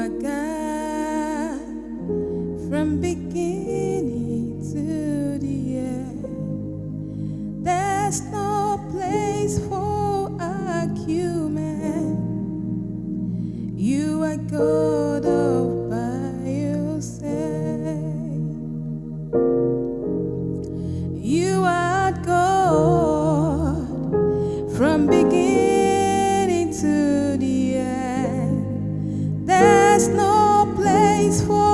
are God from beginning to the end. There's no place for argument. You are God all by yourself. You are God from beginning to the end. There's no place for